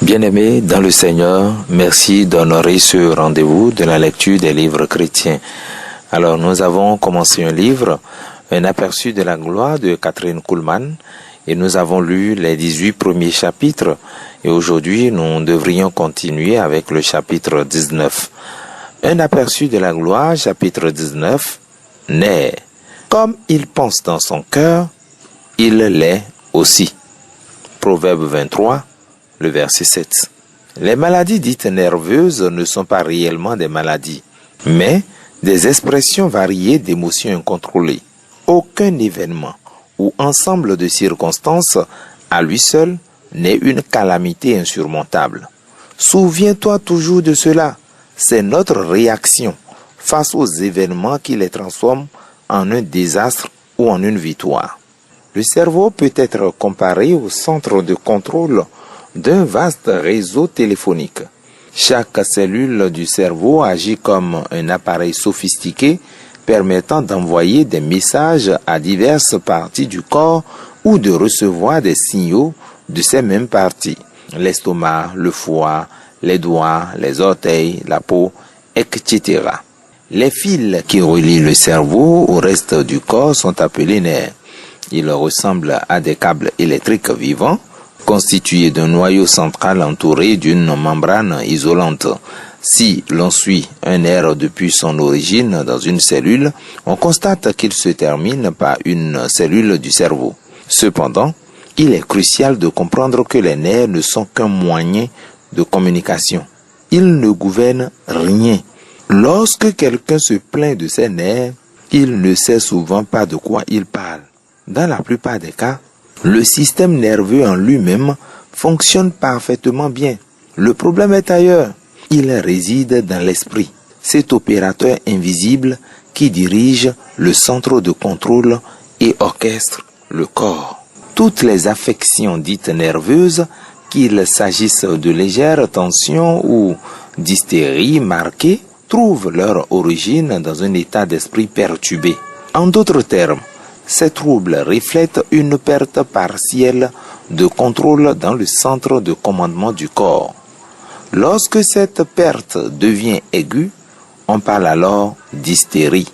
Bien-aimés dans le Seigneur, merci d'honorer ce rendez-vous de la lecture des livres chrétiens. Alors, nous avons commencé un livre, un aperçu de la gloire de Kathryn Kuhlman, et nous avons lu les 18 premiers chapitres, et aujourd'hui, nous devrions continuer avec le chapitre 19. Un aperçu de la gloire, chapitre 19, naît. Comme il pense dans son cœur, il l'est aussi. Proverbe 23, le verset 7. Les maladies dites nerveuses ne sont pas réellement des maladies, mais des expressions variées d'émotions incontrôlées. Aucun événement ou ensemble de circonstances, à lui seul, n'est une calamité insurmontable. Souviens-toi toujours de cela. C'est notre réaction face aux événements qui les transforment en un désastre ou en une victoire. Le cerveau peut être comparé au centre de contrôle d'un vaste réseau téléphonique. Chaque cellule du cerveau agit comme un appareil sophistiqué permettant d'envoyer des messages à diverses parties du corps ou de recevoir des signaux de ces mêmes parties. L'estomac, le foie, les doigts, les orteils, la peau, etc. Les fils qui relient le cerveau au reste du corps sont appelés nerfs. Ils ressemblent à des câbles électriques vivants constitués d'un noyau central entouré d'une membrane isolante. Si l'on suit un nerf depuis son origine dans une cellule, on constate qu'il se termine par une cellule du cerveau. Cependant, il est crucial de comprendre que les nerfs ne sont qu'un moyen de communication. Ils ne gouvernent rien. Lorsque quelqu'un se plaint de ses nerfs, il ne sait souvent pas de quoi il parle. Dans la plupart des cas, le système nerveux en lui-même fonctionne parfaitement bien. Le problème est ailleurs. Il réside dans l'esprit, cet opérateur invisible qui dirige le centre de contrôle et orchestre le corps. Toutes les affections dites nerveuses, qu'il s'agisse de légères tensions ou d'hystérie marquée, trouvent leur origine dans un état d'esprit perturbé. En d'autres termes, ces troubles reflètent une perte partielle de contrôle dans le centre de commandement du corps. Lorsque cette perte devient aiguë, on parle alors d'hystérie.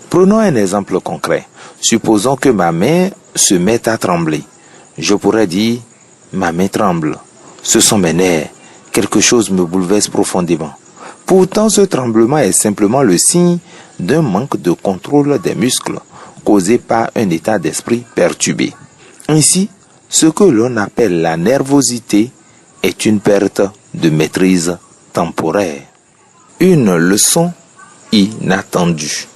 Prenons un exemple concret. Supposons que ma main se mette à trembler. Je pourrais dire « ma main tremble ». Ce sont mes nerfs. Quelque chose me bouleverse profondément. Pourtant, ce tremblement est simplement le signe d'un manque de contrôle des muscles causé par un état d'esprit perturbé. Ainsi, ce que l'on appelle la nervosité est une perte de maîtrise temporaire. Une leçon inattendue.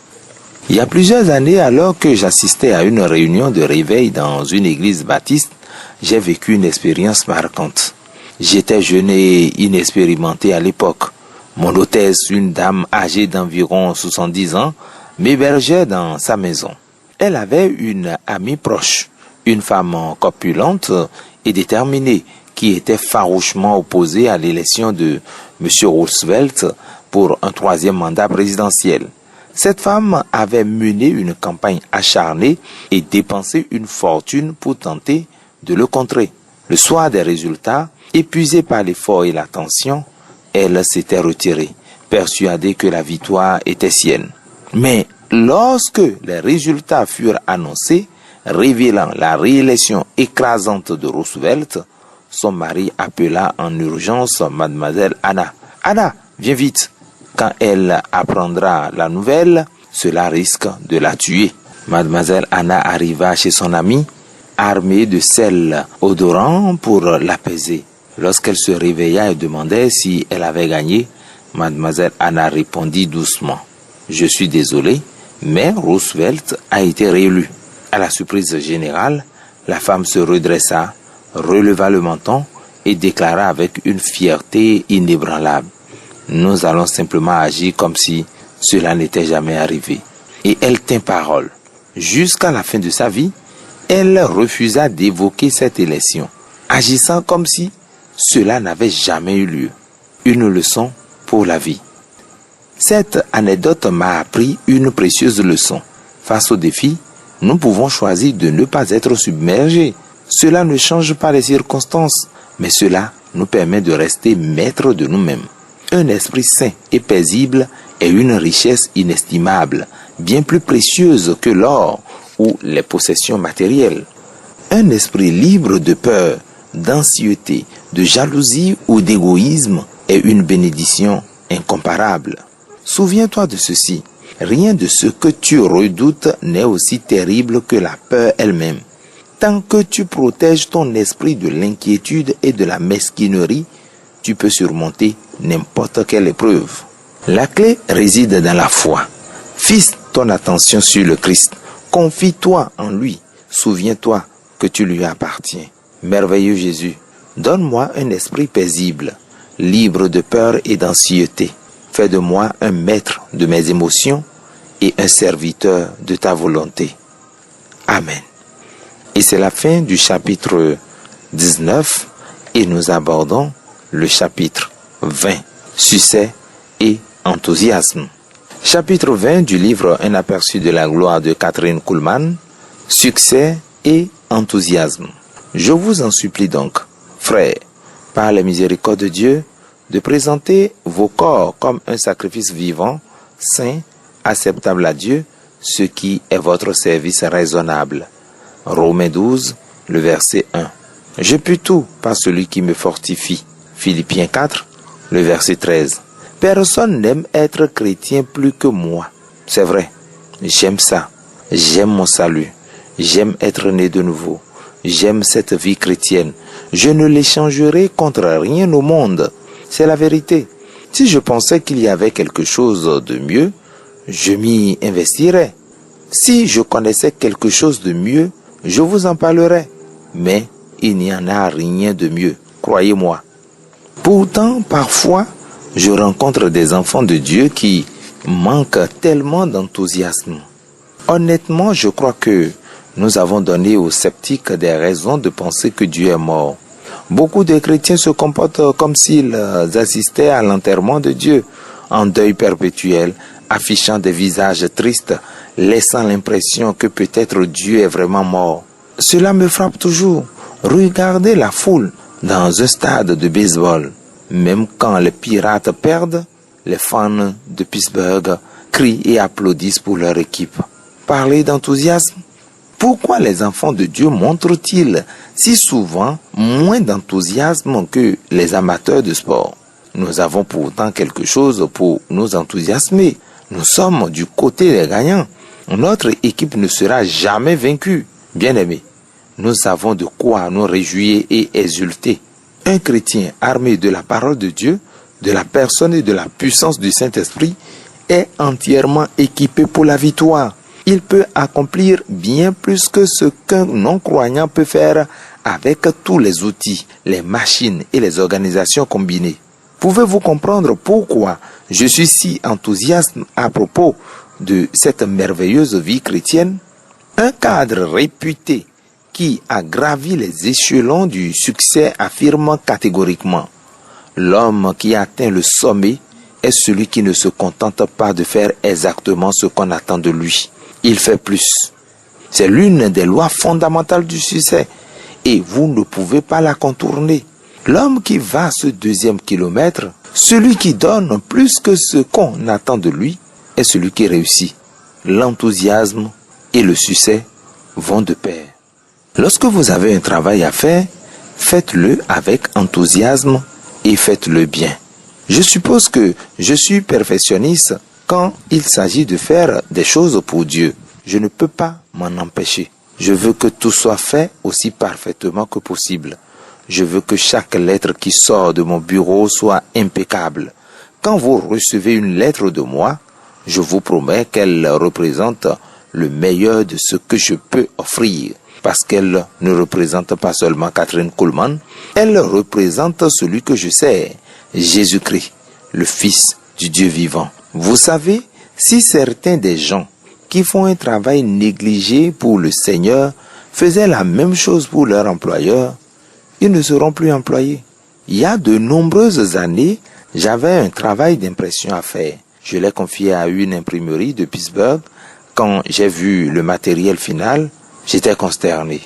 Il y a plusieurs années, alors que j'assistais à une réunion de réveil dans une église baptiste, j'ai vécu une expérience marquante. J'étais jeune et inexpérimenté à l'époque. Mon hôtesse, une dame âgée d'environ 70 ans, m'hébergeait dans sa maison. Elle avait une amie proche, une femme corpulente et déterminée, qui était farouchement opposée à l'élection de M. Roosevelt pour un 3e mandat présidentiel. Cette femme avait mené une campagne acharnée et dépensé une fortune pour tenter de le contrer. Le soir des résultats, épuisée par l'effort et la tension, elle s'était retirée, persuadée que la victoire était sienne. Mais lorsque les résultats furent annoncés, révélant la réélection écrasante de Roosevelt, son mari appela en urgence mademoiselle Anna. « Anna, viens vite. Quand elle apprendra la nouvelle, cela risque de la tuer. » Mademoiselle Anna arriva chez son amie, armée de sel odorant pour l'apaiser. Lorsqu'elle se réveilla et demandait si elle avait gagné, mademoiselle Anna répondit doucement « Je suis désolée, mais Roosevelt a été réélu. » À la surprise générale, la femme se redressa, releva le menton et déclara avec une fierté inébranlable « Nous allons simplement agir comme si cela n'était jamais arrivé. » Et elle tint parole. Jusqu'à la fin de sa vie, elle refusa d'évoquer cette élection, agissant comme si cela n'avait jamais eu lieu. Une leçon pour la vie. Cette anecdote m'a appris une précieuse leçon. Face aux défis, nous pouvons choisir de ne pas être submergés. Cela ne change pas les circonstances, mais cela nous permet de rester maîtres de nous-mêmes. Un esprit sain et paisible est une richesse inestimable, bien plus précieuse que l'or ou les possessions matérielles. Un esprit libre de peur, d'anxiété, de jalousie ou d'égoïsme est une bénédiction incomparable. Souviens-toi de ceci, rien de ce que tu redoutes n'est aussi terrible que la peur elle-même. Tant que tu protèges ton esprit de l'inquiétude et de la mesquinerie, tu peux surmonter n'importe quelle épreuve. La clé réside dans la foi. Fixe ton attention sur le Christ. Confie-toi en lui. Souviens-toi que tu lui appartiens. Merveilleux Jésus, donne-moi un esprit paisible, libre de peur et d'anxiété. Fais de moi un maître de mes émotions et un serviteur de ta volonté. Amen. Et c'est la fin du chapitre 19 et nous abordons le chapitre 20, succès et enthousiasme. Chapitre 20 du livre Un aperçu de la gloire de Kathryn Kuhlman, succès et enthousiasme. Je vous en supplie donc, frères, par la miséricorde de Dieu, de présenter vos corps comme un sacrifice vivant, saint, acceptable à Dieu, ce qui est votre service raisonnable. Romains 12, le verset 1. Je puis tout par celui qui me fortifie. Philippiens 4, le verset 13. Personne n'aime être chrétien plus que moi. C'est vrai, j'aime ça. J'aime mon salut. J'aime être né de nouveau. J'aime cette vie chrétienne. Je ne l'échangerai contre rien au monde. C'est la vérité. Si je pensais qu'il y avait quelque chose de mieux, je m'y investirais. Si je connaissais quelque chose de mieux, je vous en parlerais. Mais il n'y en a rien de mieux, croyez-moi. Pourtant, parfois, je rencontre des enfants de Dieu qui manquent tellement d'enthousiasme. Honnêtement, je crois que nous avons donné aux sceptiques des raisons de penser que Dieu est mort. Beaucoup de chrétiens se comportent comme s'ils assistaient à l'enterrement de Dieu, en deuil perpétuel, affichant des visages tristes, laissant l'impression que peut-être Dieu est vraiment mort. Cela me frappe toujours. Regardez la foule dans un stade de baseball. Même quand les Pirates perdent, les fans de Pittsburgh crient et applaudissent pour leur équipe. Parler d'enthousiasme? Pourquoi les enfants de Dieu montrent-ils si souvent moins d'enthousiasme que les amateurs de sport? Nous avons pourtant quelque chose pour nous enthousiasmer. Nous sommes du côté des gagnants. Notre équipe ne sera jamais vaincue. Bien-aimés, nous avons de quoi nous réjouir et exulter. Un chrétien armé de la parole de Dieu, de la personne et de la puissance du Saint-Esprit est entièrement équipé pour la victoire. Il peut accomplir bien plus que ce qu'un non-croyant peut faire avec tous les outils, les machines et les organisations combinées. Pouvez-vous comprendre pourquoi je suis si enthousiaste à propos de cette merveilleuse vie chrétienne? Un cadre réputé qui a gravi les échelons du succès affirme catégoriquement: l'homme qui atteint le sommet est celui qui ne se contente pas de faire exactement ce qu'on attend de lui. Il fait plus. C'est l'une des lois fondamentales du succès et vous ne pouvez pas la contourner. L'homme qui va ce 2e kilomètre, celui qui donne plus que ce qu'on attend de lui, est celui qui réussit. L'enthousiasme et le succès vont de pair. Lorsque vous avez un travail à faire, faites-le avec enthousiasme et faites-le bien. Je suppose que je suis perfectionniste quand il s'agit de faire des choses pour Dieu. Je ne peux pas m'en empêcher. Je veux que tout soit fait aussi parfaitement que possible. Je veux que chaque lettre qui sort de mon bureau soit impeccable. Quand vous recevez une lettre de moi, je vous promets qu'elle représente le meilleur de ce que je peux offrir. Parce qu'elle ne représente pas seulement Kathryn Kuhlman, elle représente celui que je sais, Jésus-Christ, le Fils du Dieu vivant. Vous savez, si certains des gens qui font un travail négligé pour le Seigneur faisaient la même chose pour leur employeur, ils ne seront plus employés. Il y a de nombreuses années, j'avais un travail d'impression à faire. Je l'ai confié à une imprimerie de Pittsburgh. Quand j'ai vu le matériel final, j'étais consterné.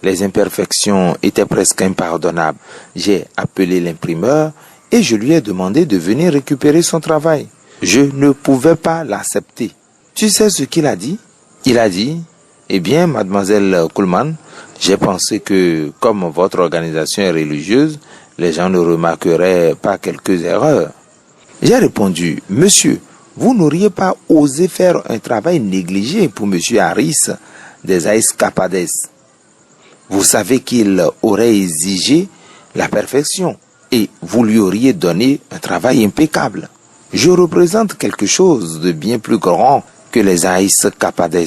Les imperfections étaient presque impardonnables. J'ai appelé l'imprimeur et je lui ai demandé de venir récupérer son travail. Je ne pouvais pas l'accepter. Tu sais ce qu'il a dit? Il a dit, eh bien, mademoiselle Kuhlman, j'ai pensé que, comme votre organisation est religieuse, les gens ne remarqueraient pas quelques erreurs. J'ai répondu, monsieur, vous n'auriez pas osé faire un travail négligé pour monsieur Harris des Aes Capades. Vous savez qu'il aurait exigé la perfection et vous lui auriez donné un travail impeccable. Je représente quelque chose de bien plus grand que les Aes Capades.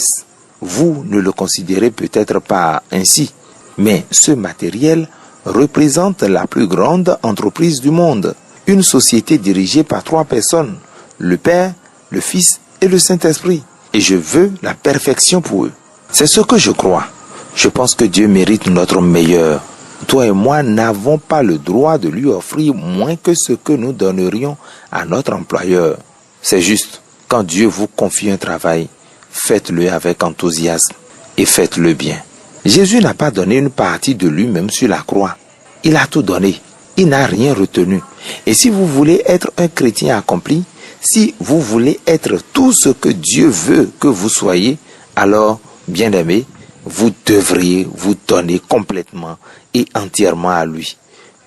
Vous ne le considérez peut-être pas ainsi, mais ce matériel représente la plus grande entreprise du monde. Une société dirigée par 3 personnes, le Père, le Fils et le Saint-Esprit. Et je veux la perfection pour eux. C'est ce que je crois. Je pense que Dieu mérite notre meilleur. Toi et moi n'avons pas le droit de lui offrir moins que ce que nous donnerions à notre employeur. C'est juste, quand Dieu vous confie un travail, faites-le avec enthousiasme et faites-le bien. Jésus n'a pas donné une partie de lui-même sur la croix. Il a tout donné. Il n'a rien retenu. Et si vous voulez être un chrétien accompli, si vous voulez être tout ce que Dieu veut que vous soyez, alors, bien-aimés, vous devriez vous donner complètement et entièrement à lui.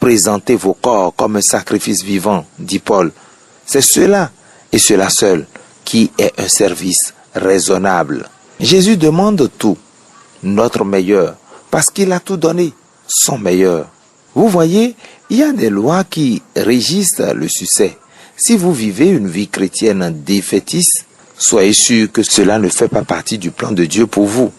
Présentez vos corps comme un sacrifice vivant, dit Paul. C'est cela et cela seul qui est un service raisonnable. Jésus demande tout, notre meilleur, parce qu'il a tout donné, son meilleur. Vous voyez, il y a des lois qui régissent le succès. Si vous vivez une vie chrétienne défaitiste, soyez sûr que cela ne fait pas partie du plan de Dieu pour vous.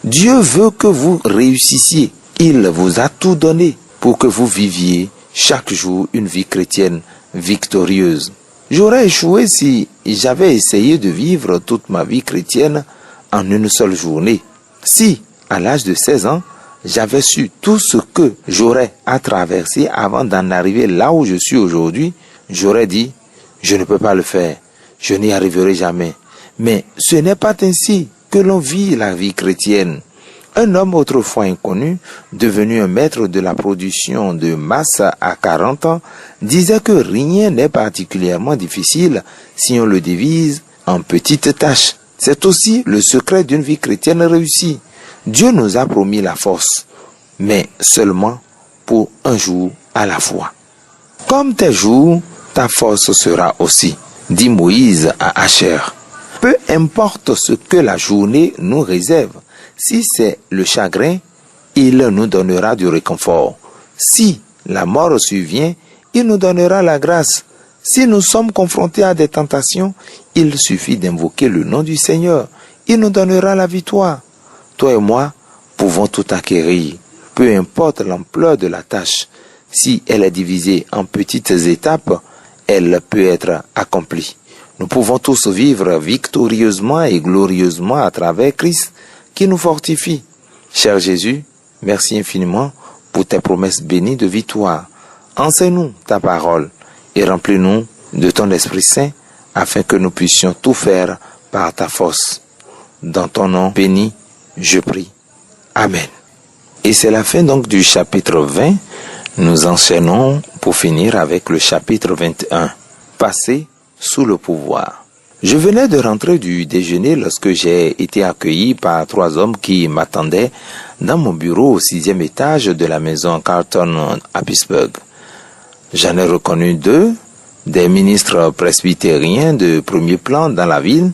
Dieu veut que vous réussissiez. Il vous a tout donné pour que vous viviez chaque jour une vie chrétienne victorieuse. J'aurais échoué si j'avais essayé de vivre toute ma vie chrétienne en une seule journée. Si, à l'âge de 16 ans, j'avais su tout ce que j'aurais à traverser avant d'en arriver là où je suis aujourd'hui, j'aurais dit, je ne peux pas le faire, je n'y arriverai jamais. Mais ce n'est pas ainsi que l'on vit la vie chrétienne. Un homme autrefois inconnu, devenu un maître de la production de masse à 40 ans, disait que rien n'est particulièrement difficile si on le divise en petites tâches. C'est aussi le secret d'une vie chrétienne réussie. Dieu nous a promis la force, mais seulement pour un jour à la fois. Comme tes jours, ta force sera aussi, dit Moïse à Asher. Peu importe ce que la journée nous réserve, si c'est le chagrin, il nous donnera du réconfort. Si la mort survient, il nous donnera la grâce. Si nous sommes confrontés à des tentations, il suffit d'invoquer le nom du Seigneur. Il nous donnera la victoire. Toi et moi pouvons tout acquérir, peu importe l'ampleur de la tâche. Si elle est divisée en petites étapes, elle peut être accomplie. Nous pouvons tous vivre victorieusement et glorieusement à travers Christ qui nous fortifie. Cher Jésus, merci infiniment pour tes promesses bénies de victoire. Enseigne-nous ta parole et remplis-nous de ton Esprit Saint afin que nous puissions tout faire par ta force. Dans ton nom béni, je prie. Amen. Et c'est la fin donc du chapitre 20. Nous enchaînons pour finir avec le chapitre 21. Passer sous le pouvoir. Je venais de rentrer du déjeuner lorsque j'ai été accueilli par 3 hommes qui m'attendaient dans mon bureau au 6e étage de la maison Carlton à Pittsburgh. J'en ai reconnu 2, des ministres presbytériens de premier plan dans la ville.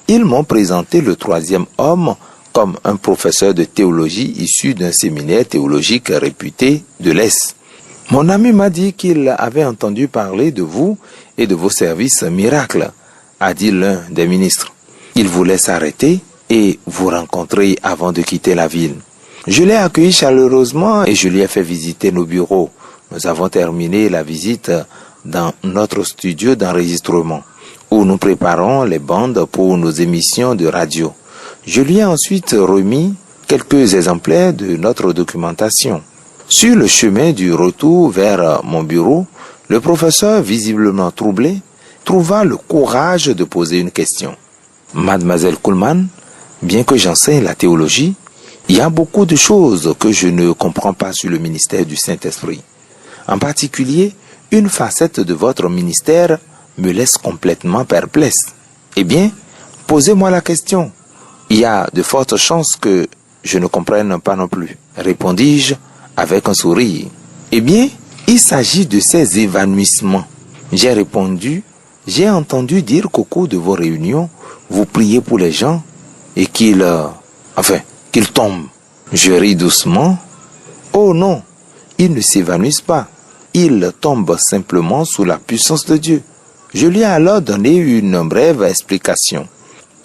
Ils m'ont présenté le 3e homme comme un professeur de théologie issu d'un séminaire théologique réputé de l'Est. Mon ami m'a dit qu'il avait entendu parler de vous et de vos services miracles, a dit l'un des ministres. Il voulait s'arrêter et vous rencontrer avant de quitter la ville. Je l'ai accueilli chaleureusement et je lui ai fait visiter nos bureaux. Nous avons terminé la visite dans notre studio d'enregistrement, où nous préparons les bandes pour nos émissions de radio. Je lui ai ensuite remis quelques exemplaires de notre documentation. Sur le chemin du retour vers mon bureau, le professeur, visiblement troublé, trouva le courage de poser une question. Mademoiselle Kuhlman, bien que j'enseigne la théologie, Il y a beaucoup de choses que je ne comprends pas sur le ministère du Saint-Esprit. En particulier, une facette de votre ministère me laisse complètement perplexe. Eh bien, posez-moi la question. Il y a de fortes chances que je ne comprenne pas non plus, répondis-je avec un sourire. Eh bien, il s'agit de ces évanouissements. J'ai répondu, j'ai entendu dire qu'au cours de vos réunions, vous priez pour les gens et qu'ils tombent. Je ris doucement. Oh non, ils ne s'évanouissent pas. Ils tombent simplement sous la puissance de Dieu. Je lui ai alors donné une brève explication.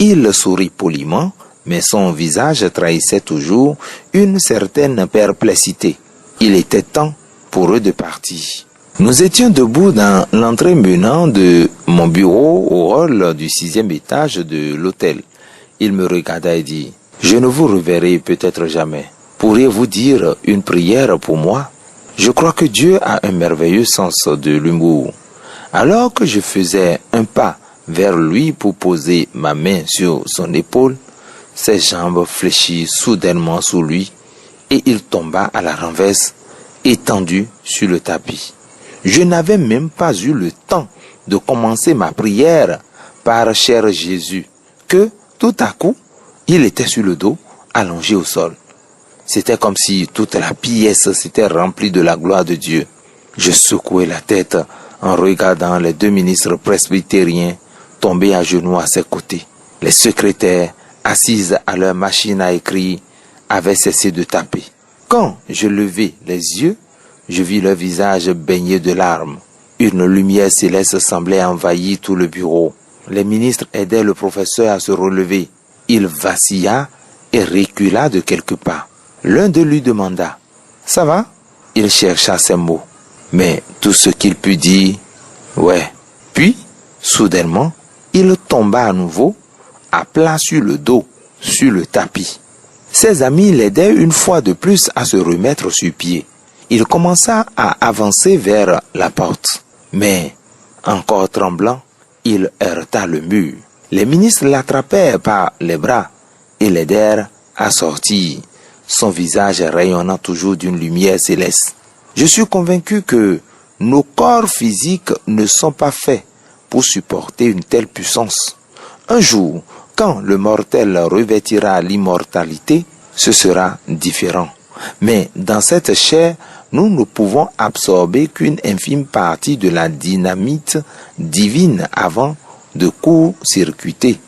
Il sourit poliment, mais son visage trahissait toujours une certaine perplexité. Il était temps pour eux de partir. Nous étions debout dans l'entrée menant de mon bureau au hall du 6e étage de l'hôtel. Il me regarda et dit, « Je ne vous reverrai peut-être jamais. Pourriez-vous dire une prière pour moi? Je crois que Dieu a un merveilleux sens de l'humour. » Alors que je faisais un pas vers lui pour poser ma main sur son épaule, ses jambes fléchirent soudainement sous lui et il tomba à la renverse, étendu sur le tapis. Je n'avais même pas eu le temps de commencer ma prière par cher Jésus que, tout à coup, il était sur le dos, allongé au sol. C'était comme si toute la pièce s'était remplie de la gloire de Dieu. Je secouai la tête en regardant les 2 ministres presbytériens tombés à genoux à ses côtés. Les secrétaires, assises à leur machine à écrire, avaient cessé de taper. Quand je levai les yeux, je vis leur visage baigné de larmes. Une lumière céleste semblait envahir tout le bureau. Les ministres aidaient le professeur à se relever. Il vacilla et recula de quelques pas. L'un d'eux lui demanda, « Ça va ?» Il chercha ses mots, mais tout ce qu'il put dire, « Ouais. » Puis, soudainement, il tomba à nouveau, à plat sur le dos, sur le tapis. Ses amis l'aidaient une fois de plus à se remettre sur pied. Il commença à avancer vers la porte, mais, encore tremblant, il heurta le mur. Les ministres l'attrapèrent par les bras et l'aidèrent à sortir, son visage rayonnant toujours d'une lumière céleste. Je suis convaincu que nos corps physiques ne sont pas faits pour supporter une telle puissance. Un jour, quand le mortel revêtira l'immortalité, ce sera différent. Mais dans cette chair, nous ne pouvons absorber qu'une infime partie de la dynamite divine avant de court-circuiter.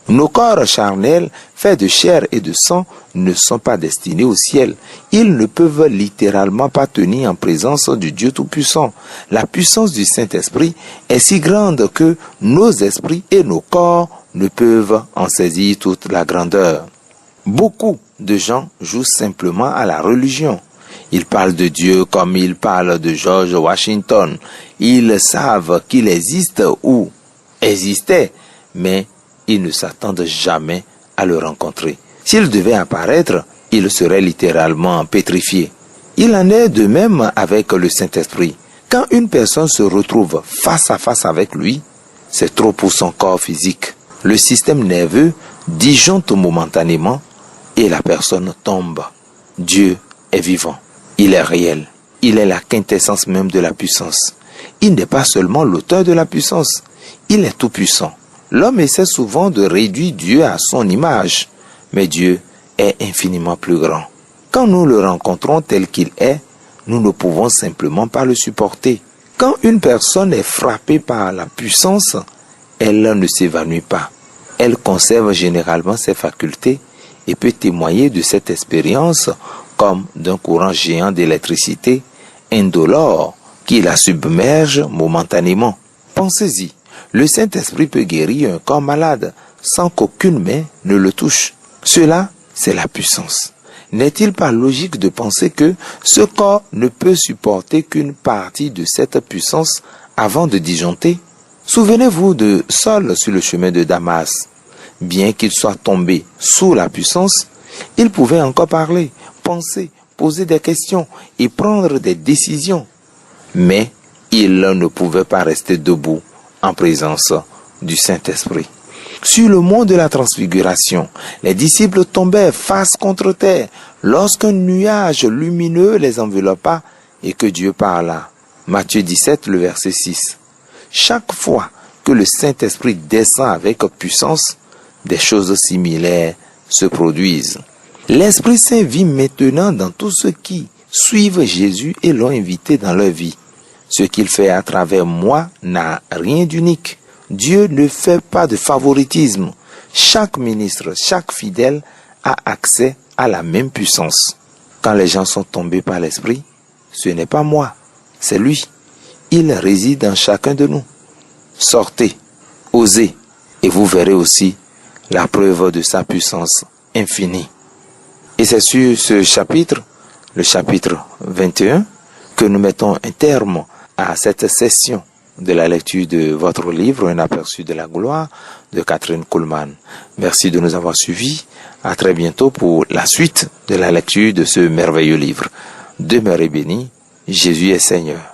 Nos corps charnels, faits de chair et de sang, ne sont pas destinés au ciel. Ils ne peuvent littéralement pas tenir en présence du Dieu Tout-Puissant. La puissance du Saint-Esprit est si grande que nos esprits et nos corps ne peuvent en saisir toute la grandeur. Beaucoup de gens jouent simplement à la religion. Ils parlent de Dieu comme ils parlent de George Washington. Ils savent qu'il existe ou existait, mais ils ne s'attendent jamais à le rencontrer. S'il devait apparaître, il serait littéralement pétrifié. Il en est de même avec le Saint-Esprit. Quand une personne se retrouve face à face avec lui, c'est trop pour son corps physique. Le système nerveux disjoncte momentanément et la personne tombe. Dieu est vivant. Il est réel. Il est la quintessence même de la puissance. Il n'est pas seulement l'auteur de la puissance. Il est tout puissant. L'homme essaie souvent de réduire Dieu à son image, mais Dieu est infiniment plus grand. Quand nous le rencontrons tel qu'il est, nous ne pouvons simplement pas le supporter. Quand une personne est frappée par la puissance, elle ne s'évanouit pas. Elle conserve généralement ses facultés et peut témoigner de cette expérience comme d'un courant géant d'électricité indolore qui la submerge momentanément. Pensez-y, le Saint-Esprit peut guérir un corps malade sans qu'aucune main ne le touche. Cela, c'est la puissance. N'est-il pas logique de penser que ce corps ne peut supporter qu'une partie de cette puissance avant de disjoncter? Souvenez-vous de Saul sur le chemin de Damas. Bien qu'il soit tombé sous la puissance, il pouvait encore parler, penser, poser des questions et prendre des décisions. Mais il ne pouvait pas rester debout en présence du Saint-Esprit. Sur le mont de la transfiguration, les disciples tombèrent face contre terre lorsqu'un nuage lumineux les enveloppa et que Dieu parla. Matthieu 17, le verset 6. Chaque fois que le Saint-Esprit descend avec puissance, des choses similaires se produisent. L'Esprit Saint vit maintenant dans tous ceux qui suivent Jésus et l'ont invité dans leur vie. Ce qu'il fait à travers moi n'a rien d'unique. Dieu ne fait pas de favoritisme. Chaque ministre, chaque fidèle a accès à la même puissance. Quand les gens sont tombés par l'Esprit, ce n'est pas moi, c'est lui. Il réside en chacun de nous. Sortez, osez, et vous verrez aussi la preuve de sa puissance infinie. Et c'est sur ce chapitre, le chapitre 21, que nous mettons un terme à cette session de la lecture de votre livre, Un aperçu de la gloire, de Kathryn Kuhlman. Merci de nous avoir suivis. À très bientôt pour la suite de la lecture de ce merveilleux livre. Demeurez bénis. Jésus est Seigneur.